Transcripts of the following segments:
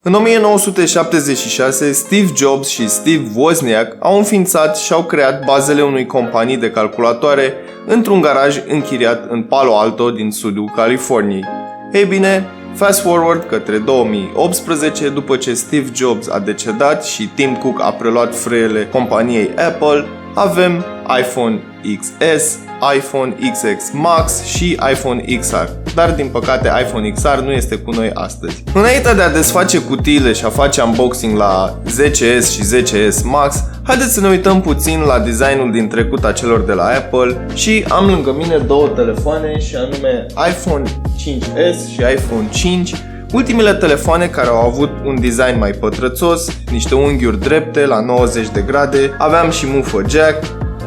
În 1976, Steve Jobs și Steve Wozniak au înființat și au creat bazele unei companii de calculatoare într-un garaj închiriat în Palo Alto din sudul Californiei. Ei bine, fast forward către 2018, după ce Steve Jobs a decedat și Tim Cook a preluat frâiele companiei Apple, avem iPhone XS, iPhone XX Max și iPhone XR. Dar din păcate iPhone XR nu este cu noi astăzi. Înainte de a desface cutiile și a face unboxing la 10S și 10S Max, haideți să ne uităm puțin la designul din trecut a celor de la Apple și am lângă mine două telefoane și anume iPhone 5S și iPhone 5. Ultimele telefoane care au avut un design mai pătrățos, niște unghiuri drepte la 90 de grade, aveam și mufă jack,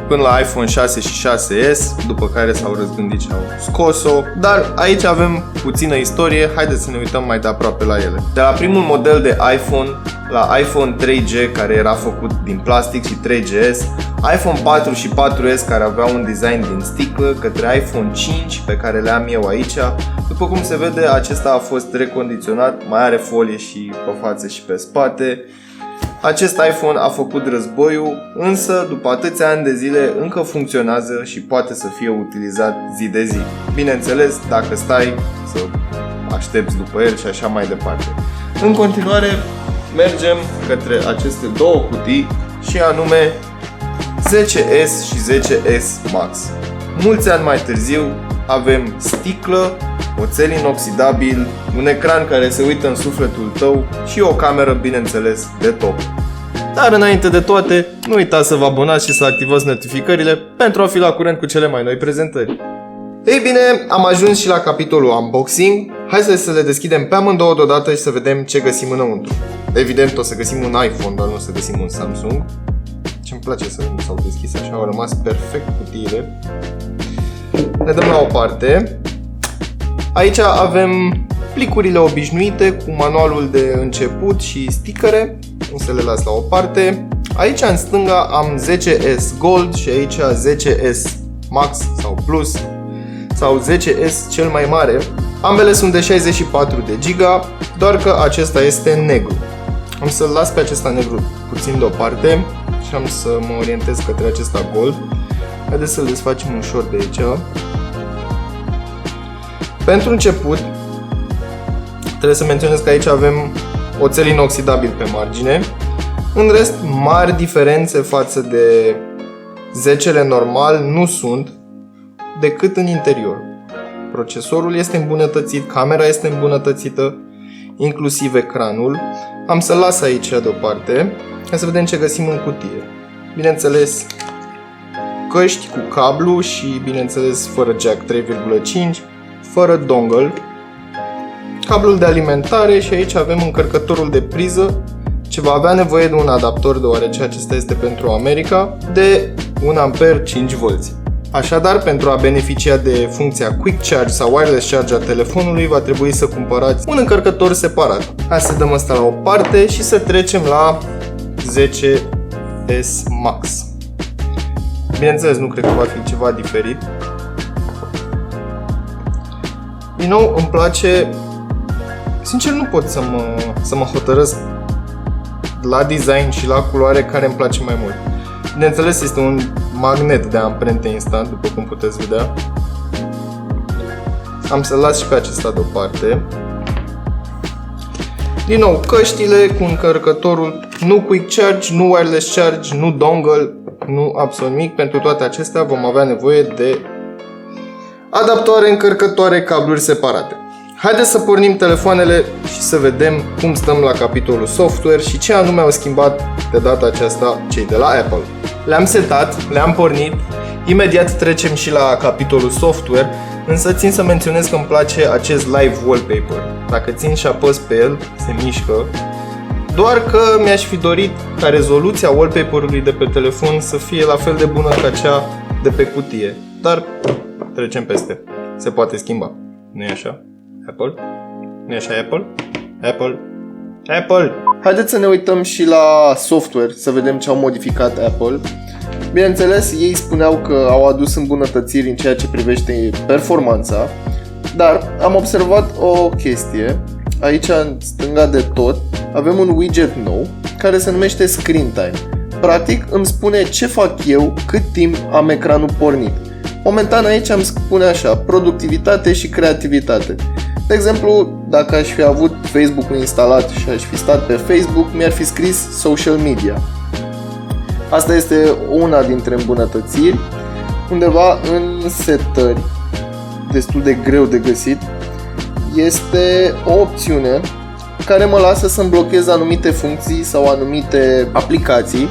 până la iPhone 6 și 6S, după care s-au răzgândit și au scos-o, dar aici avem puțină istorie, haideți să ne uităm mai de aproape la ele. De la primul model de iPhone la iPhone 3G, care era făcut din plastic, și 3GS, iPhone 4 și 4S, care aveau un design din sticlă, către iPhone 5, pe care le am eu aici. După cum se vede, acesta a fost recondiționat, mai are folie și pe față și pe spate. Acest iPhone a făcut războiul, însă după atâția ani de zile încă funcționează și poate să fie utilizat zi de zi. Bineînțeles, dacă stai să aștepți după el și așa mai departe. În continuare, mergem către aceste două cutii și anume 10S și 10S Max. Mulți ani mai târziu avem sticlă, oțel inoxidabil, un ecran care se uită în sufletul tău și o cameră, bineînțeles, de top. Dar înainte de toate, nu uitați să vă abonați și să activați notificările pentru a fi la curent cu cele mai noi prezentări. Ei bine, am ajuns și la capitolul unboxing. Hai să le deschidem pe amândouă deodată și să vedem ce găsim înăuntru. Evident o să găsim un iPhone, dar nu o să găsim un Samsung. Ce-mi place să nu s-au deschis așa, au rămas perfect cutiile. Le dăm la o parte. Aici avem plicurile obișnuite cu manualul de început și stickere. O să le las la o parte. Aici în stânga am 10S Gold și aici 10S Max sau Plus sau 10S cel mai mare. Ambele sunt de 64 de giga, doar că acesta este negru. Am să-l las pe acesta negru puțin deoparte și am să mă orientez către acesta Gold. Haideți să-l desfacem ușor de aici. Pentru început, trebuie să menționez că aici avem oțel inoxidabil pe margine. În rest, mari diferențe față de 10-le normal nu sunt, decât în interior. Procesorul este îmbunătățit, camera este îmbunătățită, inclusiv ecranul. Am să-l las aici deoparte, ca să vedem ce găsim în cutie. Bineînțeles, căști cu cablu și, bineînțeles, fără jack 3.5, fără dongle, cablul de alimentare și aici avem încărcătorul de priză, ce va avea nevoie de un adaptor deoarece acesta este pentru America, de 1 ampere 5V. Așadar, pentru a beneficia de funcția Quick Charge sau Wireless Charge a telefonului, va trebui să cumpărați un încărcător separat. Hai să dăm asta la o parte și să trecem la 10S Max. Bineînțeles, nu cred că va fi ceva diferit. Din nou, îmi place. Sincer, nu pot să mă hotărăsc la design și la culoare care îmi place mai mult. Bineînțeles, este un magnet de amprente instant, după cum puteți vedea. Am să las și pe acesta deoparte. Din nou, căștile cu încărcătorul, nu Quick Charge, nu Wireless Charge, nu dongle, nu absolut nimic. Pentru toate acestea vom avea nevoie de adaptoare, încărcătoare, cabluri separate. Haideți să pornim telefoanele și să vedem cum stăm la capitolul software și ce anume au schimbat de data aceasta cei de la Apple. Le-am setat, le-am pornit, imediat trecem și la capitolul software, însă țin să menționez că îmi place acest live wallpaper. Dacă țin și apăs pe el, se mișcă, doar că mi-aș fi dorit ca rezoluția wallpaper-ului de pe telefon să fie la fel de bună ca cea de pe cutie, dar trecem peste. Se poate schimba, nu-i așa? Apple? Nu-i așa Apple? Apple? Apple! Haideți să ne uităm și la software, să vedem ce au modificat Apple. Bineînțeles, ei spuneau că au adus îmbunătățiri în ceea ce privește performanța, dar am observat o chestie. aici în stânga de tot, avem un widget nou care se numește Screen Time. Practic îmi spune ce fac eu, cât timp am ecranul pornit. Momentan aici îmi spune așa, productivitate și creativitate. De exemplu, dacă aș fi avut Facebook-ul instalat și aș fi stat pe Facebook, mi-ar fi scris social media. Asta este una dintre îmbunătățiri. Undeva în setări, destul de greu de găsit, este o opțiune care mă lasă să-mi blochez anumite funcții sau anumite aplicații.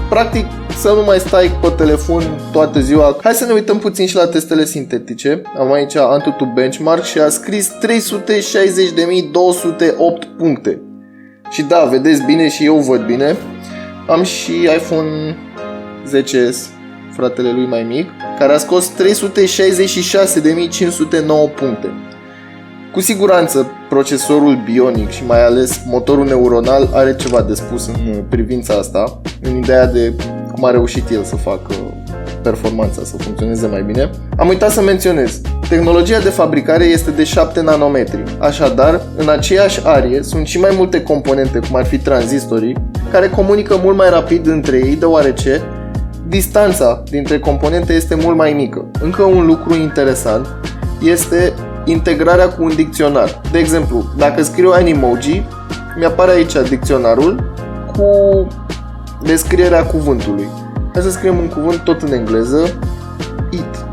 Practic, să nu mai stai pe telefon toată ziua. Hai să ne uităm puțin și la testele sintetice. Am aici AnTuTu Benchmark și a scris 360.208 puncte. Și da, vedeți bine și eu văd bine. Am și iPhone 10s, fratele lui mai mic, care a scos 366.509 puncte. Cu siguranță, procesorul Bionic și mai ales motorul neuronal are ceva de spus în privința asta, în ideea de cum a reușit el să facă performanța să funcționeze mai bine. Am uitat să menționez, tehnologia de fabricare este de 7 nanometri, așadar, în aceeași arie sunt și mai multe componente, cum ar fi tranzistorii, care comunică mult mai rapid între ei, deoarece distanța dintre componente este mult mai mică. Încă un lucru interesant este integrarea cu un dicționar. De exemplu, dacă scriu Animoji, mi-apare aici dicționarul cu descrierea cuvântului. Hai să scriem un cuvânt tot în engleză. Eat.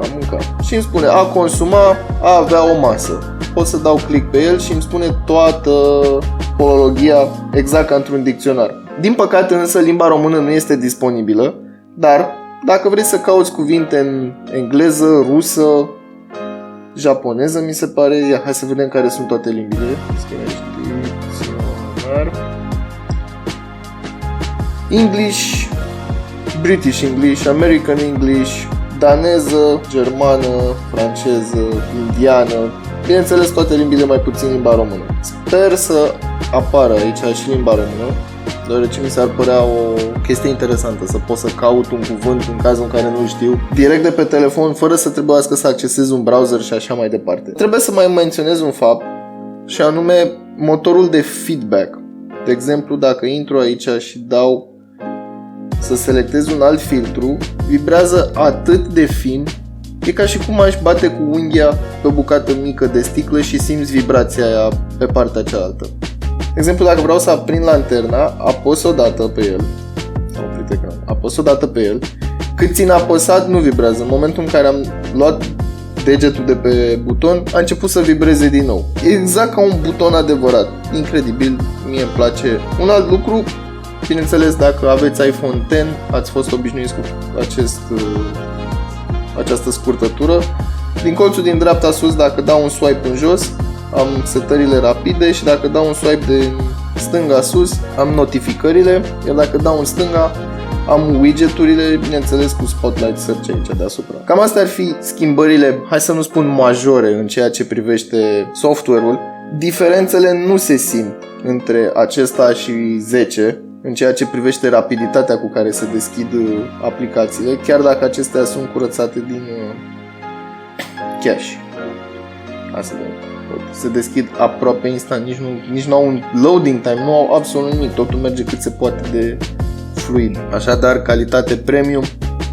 A mânca. Și îmi spune a consuma, a avea o masă. Pot să dau click pe el și îmi spune toată polologia exact ca într-un dicționar. Din păcate însă limba română nu este disponibilă, dar dacă vrei să cauți cuvinte în engleză, rusă, japoneză, mi se pare, hai să vedem care sunt toate limbile. English, British English, American English, daneză, germană, franceză, indiană, bineînțeles toate limbile, mai puțin limba română. Sper să apară aici și limba română, deoarece mi s-ar părea o chestie interesantă să pot să caut un cuvânt în cazul în care nu știu, direct de pe telefon, fără să trebuiască să accesez un browser și așa mai departe. Trebuie să mai menționez un fapt, și anume motorul de feedback. De exemplu, dacă intru aici și dau să selectez un alt filtru, vibrează atât de fin, e ca și cum aș bate cu unghia pe o bucată mică de sticlă și simți vibrația aia pe partea cealaltă. De exemplu, dacă vreau să aprind lanterna, apăs o dată pe el. Apăs o dată pe el. Cât țin apăsat, nu vibrează. În momentul în care am luat degetul de pe buton, a început să vibreze din nou. E exact ca un buton adevărat. Incredibil, mie îmi place. Un alt lucru, bineînțeles, dacă aveți iPhone X, ați fost obișnuiți cu această scurtătură. Din colțul din dreapta sus, dacă dau un swipe în jos, am setările rapide și dacă dau un swipe de stânga sus, am notificările, iar dacă dau în stânga, am widgeturile, bineînțeles cu Spotlight Search aici deasupra. Cam astea ar fi schimbările, hai să nu spun majore, în ceea ce privește software-ul. Diferențele nu se simt între acesta și 10, în ceea ce privește rapiditatea cu care se deschid aplicațiile, chiar dacă acestea sunt curățate din cache. Asta se deschid aproape instant, nici nu au un loading time, nu au absolut nimic, totul merge cât se poate de fluid. Așadar, calitate premium,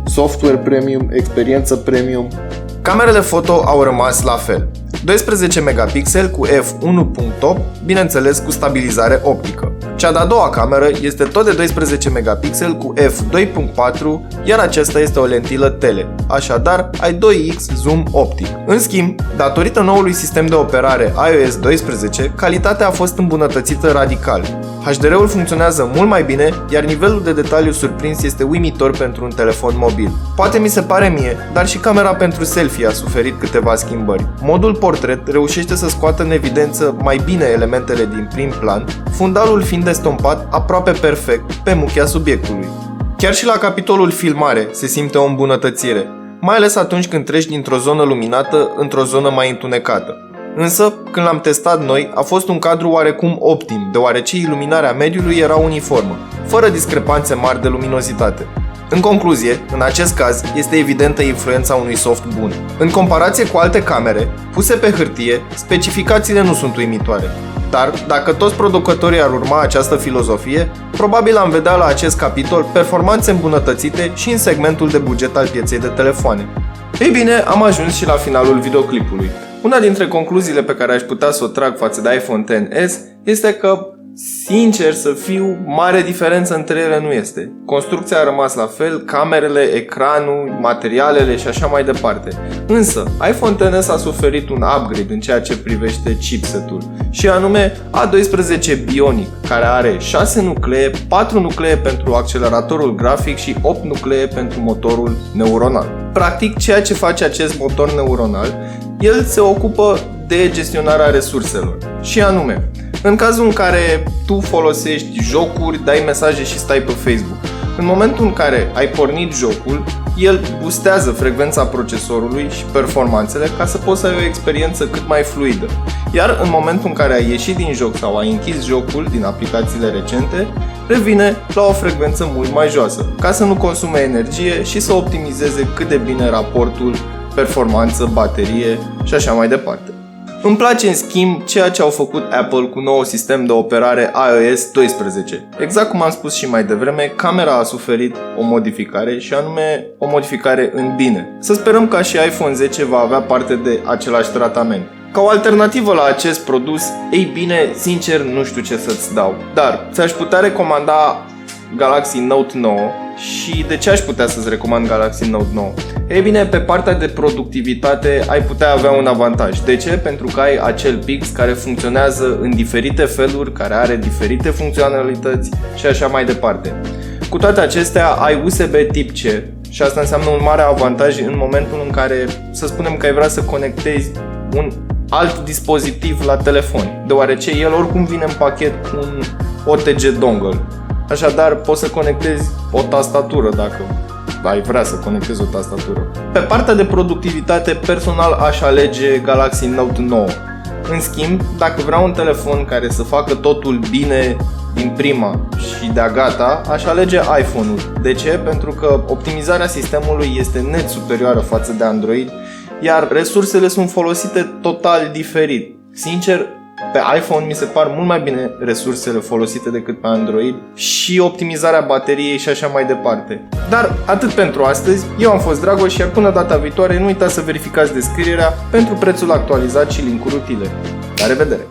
software premium, experiență premium. Camerele foto au rămas la fel. 12 megapixel cu f1.8, bineînțeles cu stabilizare optică. Cea de-a doua cameră este tot de 12 megapixel cu f2.4, iar aceasta este o lentilă tele, așadar ai 2x zoom optic. În schimb, datorită noului sistem de operare iOS 12, calitatea a fost îmbunătățită radical. HDR-ul funcționează mult mai bine, iar nivelul de detaliu surprins este uimitor pentru un telefon mobil. Poate mi se pare mie, dar și camera pentru selfie a suferit câteva schimbări. Modul portret reușește să scoată în evidență mai bine elementele din prim plan, fundalul fiind estompat aproape perfect pe muchia subiectului. Chiar și la capitolul filmare se simte o îmbunătățire, mai ales atunci când treci dintr-o zonă luminată într-o zonă mai întunecată. Însă, când l-am testat noi, a fost un cadru oarecum optim, deoarece iluminarea mediului era uniformă, fără discrepanțe mari de luminozitate. În concluzie, în acest caz, este evidentă influența unui soft bun. În comparație cu alte camere, puse pe hârtie, specificațiile nu sunt uimitoare. Dar, dacă toți producătorii ar urma această filozofie, probabil am vedea la acest capitol performanțe îmbunătățite și în segmentul de buget al pieței de telefoane. Ei bine, am ajuns și la finalul videoclipului. Una dintre concluziile pe care aș putea să o trag față de iPhone XS este că, sincer să fiu, mare diferență între ele nu este. Construcția a rămas la fel, camerele, ecranul, materialele și așa mai departe. Însă, iPhone XS a suferit un upgrade în ceea ce privește chipsetul, și anume A12 Bionic, care are 6 nuclee, 4 nuclee pentru acceleratorul grafic și 8 nuclee pentru motorul neuronal. Practic, ceea ce face acest motor neuronal, el se ocupă de gestionarea resurselor, și anume, în cazul în care tu folosești jocuri, dai mesaje și stai pe Facebook, în momentul în care ai pornit jocul, el boostează frecvența procesorului și performanțele ca să poți să ai o experiență cât mai fluidă. Iar în momentul în care ai ieșit din joc sau ai închis jocul din aplicațiile recente, revine la o frecvență mult mai joasă, ca să nu consume energie și să optimizeze cât de bine raportul performanță, baterie și așa mai departe. Îmi place în schimb ceea ce au făcut Apple cu noul sistem de operare iOS 12. Exact cum am spus și mai devreme, camera a suferit o modificare, și anume o modificare în bine. Să sperăm că și iPhone 10 va avea parte de același tratament. Ca o alternativă la acest produs, ei bine, sincer nu știu ce să-ți dau. Dar ți-aș putea recomanda Galaxy Note 9. Și de ce aș putea să-ți recomand Galaxy Note 9? Ei bine, pe partea de productivitate ai putea avea un avantaj. De ce? Pentru că ai acel pix care funcționează în diferite feluri, care are diferite funcționalități și așa mai departe. Cu toate acestea, ai USB tip C și asta înseamnă un mare avantaj în momentul în care, să spunem că ai vrea să conectezi un alt dispozitiv la telefon, deoarece el oricum vine în pachet cu un OTG dongle. Așadar, poți să conectezi o tastatură dacă ai vrea să conectezi o tastatură. Pe partea de productivitate, personal aș alege Galaxy Note 9. În schimb, dacă vreau un telefon care să facă totul bine din prima și de-a gata, aș alege iPhone-ul. De ce? Pentru că optimizarea sistemului este net superioară față de Android, iar resursele sunt folosite total diferit. Sincer, pe iPhone mi se par mult mai bine resursele folosite decât pe Android și optimizarea bateriei și așa mai departe. Dar atât pentru astăzi, eu am fost Dragoș, iar până data viitoare nu uitați să verificați descrierea pentru prețul actualizat și link-uri utile. La revedere!